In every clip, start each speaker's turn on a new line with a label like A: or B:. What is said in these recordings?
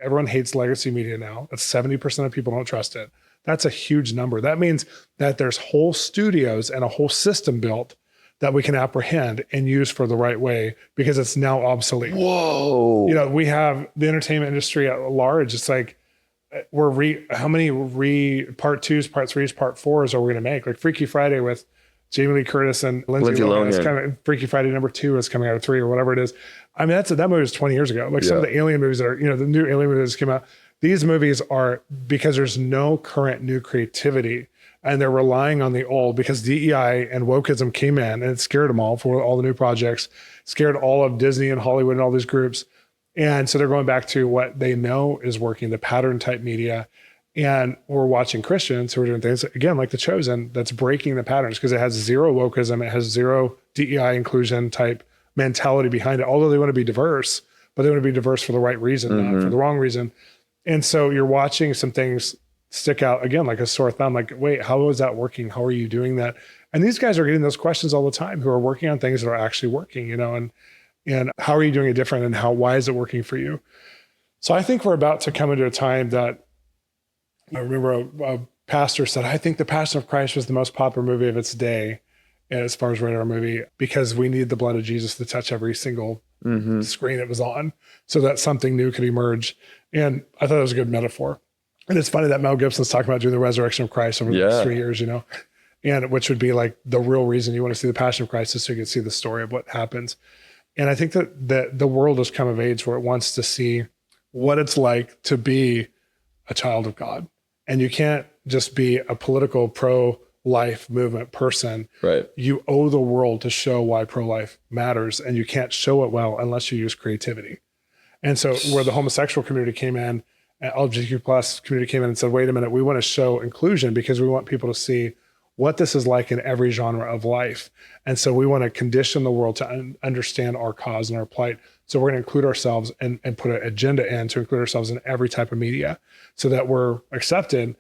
A: Everyone hates legacy media now. That's 70% of people don't trust it. That's a huge number. That means that there's whole studios and a whole system built that we can apprehend and use for the right way because it's now obsolete.
B: Whoa.
A: You know, we have the entertainment industry at large. It's like, how many part twos, part threes, part fours are we going to make? Like Freaky Friday with Jamie Lee Curtis and Lindsay Lohan. It's kind of Freaky Friday #2 is coming out of 3 or whatever it is. I mean, that movie was 20 years ago. Like some of the alien movies that are, the new alien movies that came out, these movies are because there's no current new creativity and they're relying on the old because DEI and wokeism came in and it scared them all for all the new projects, scared all of Disney and Hollywood and all these groups. And so they're going back to what they know is working, the pattern type media. And we're watching Christians who are doing things, again, like The Chosen, that's breaking the patterns because it has zero wokeism. It has zero DEI inclusion type mentality behind it. Although they want to be diverse, but they want to be diverse for the right reason, not for the wrong reason. And so you're watching some things stick out again, like a sore thumb, like, wait, how is that working? How are you doing that? And these guys are getting those questions all the time who are working on things that are actually working, and how are you doing it different and why is it working for you? So I think we're about to come into a time that I remember a pastor said, I think The Passion of Christ was the most popular movie of its day as far as rated R movie, because we need the blood of Jesus to touch every single screen it was on so that something new could emerge. And I thought it was a good metaphor. And it's funny that Mel Gibson's talking about doing the resurrection of Christ over the next 3 years, and which would be like the real reason you want to see The Passion of Christ is so you can see the story of what happens. And I think that the world has come of age where it wants to see what it's like to be a child of God. And you can't just be a political pro-life movement person.
B: Right.
A: You owe the world to show why pro-life matters, and you can't show it well unless you use creativity. And so where the homosexual community came in, LGBTQ plus community came in and said, wait a minute, we want to show inclusion because we want people to see what this is like in every genre of life. And so we want to condition the world to understand our cause and our plight. So we're going to include ourselves and put an agenda in to include ourselves in every type of media so that we're accepted.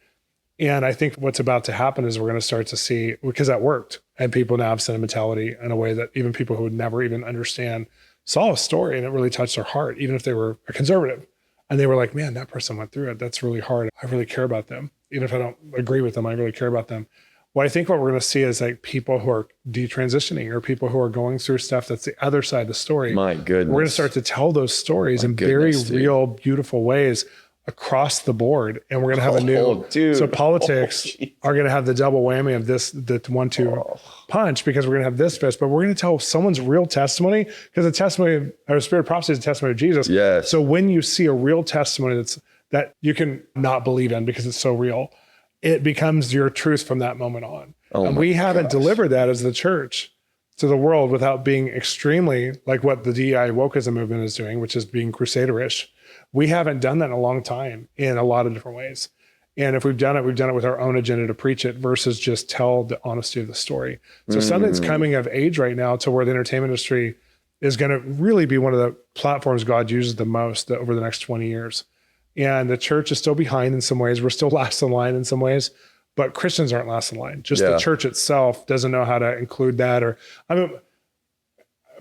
A: And I think what's about to happen is we're going to start to see, because that worked, and people now have sentimentality in a way that even people who would never even understand saw a story and it really touched their heart, even if they were a conservative. And they were like, man, that person went through it. That's really hard. I really care about them. Even if I don't agree with them, I really care about them. Well, I think what we're going to see is like people who are detransitioning or people who are going through stuff that's the other side of the story.
B: My goodness.
A: We're going to start to tell those stories in very real, beautiful ways across the board. And we're going to have a new, so politics are going to have the double whammy of this, the 1-2 punch, because we're going to have this fist, but we're going to tell someone's real testimony, because the testimony or spirit of prophecy is a testimony of Jesus.
B: Yes.
A: So when you see a real testimony that you can not believe in because it's so real, it becomes your truth from that moment on. And we haven't delivered that as the church to the world without being extremely like what the DEI wokeism movement is doing, which is being crusaderish. We haven't done that in a long time in a lot of different ways. And if we've done it with our own agenda to preach it versus just tell the honesty of the story. So something's coming of age right now to where the entertainment industry is going to really be one of the platforms God uses the most over the next 20 years. And the church is still behind in some ways. We're still last in line in some ways, but Christians aren't last in line. Just the church itself doesn't know how to include that.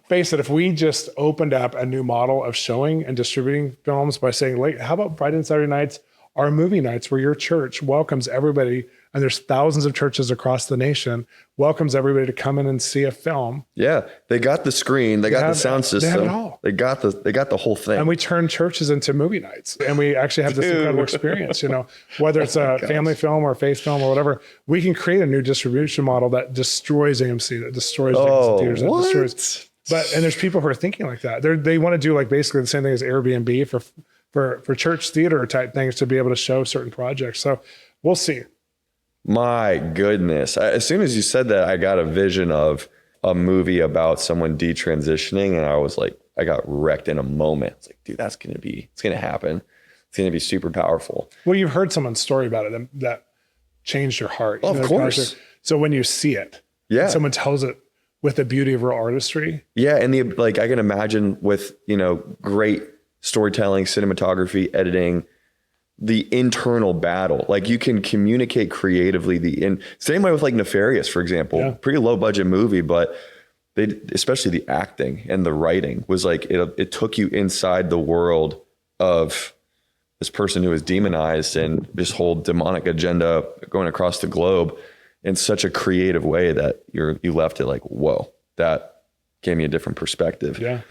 A: Face it, if we just opened up a new model of showing and distributing films by saying, like, how about Friday and Saturday nights are movie nights where your church welcomes everybody, and there's thousands of churches across the nation, welcomes everybody to come in and see a film.
B: Yeah, they got the screen, they got the sound system. They have it all. They got the whole thing.
A: And we turn churches into movie nights, and we actually have this incredible experience, whether it's a family film or a faith film or whatever, we can create a new distribution model that destroys AMC, that destroys theaters, that destroys. And there's people who are thinking like that. They want to do like basically the same thing as Airbnb for church theater type things to be able to show certain projects. So we'll see. My
B: goodness. As soon as you said that, I got a vision of a movie about someone detransitioning, and I was like, I got wrecked in a moment. It's like, dude, it's going to happen. It's going to be super powerful.
A: Well, you've heard someone's story about it that changed your heart.
B: Of course.
A: So when you see it, someone tells it with the beauty of real artistry.
B: Yeah. And I can imagine with, great storytelling, cinematography, editing, the internal battle, like you can communicate creatively same way with like Nefarious, for example, pretty low budget movie, but especially the acting and the writing was like, it took you inside the world of this person who is demonized and this whole demonic agenda going across the globe in such a creative way that you left it like, whoa, that gave me a different perspective.
A: Yeah.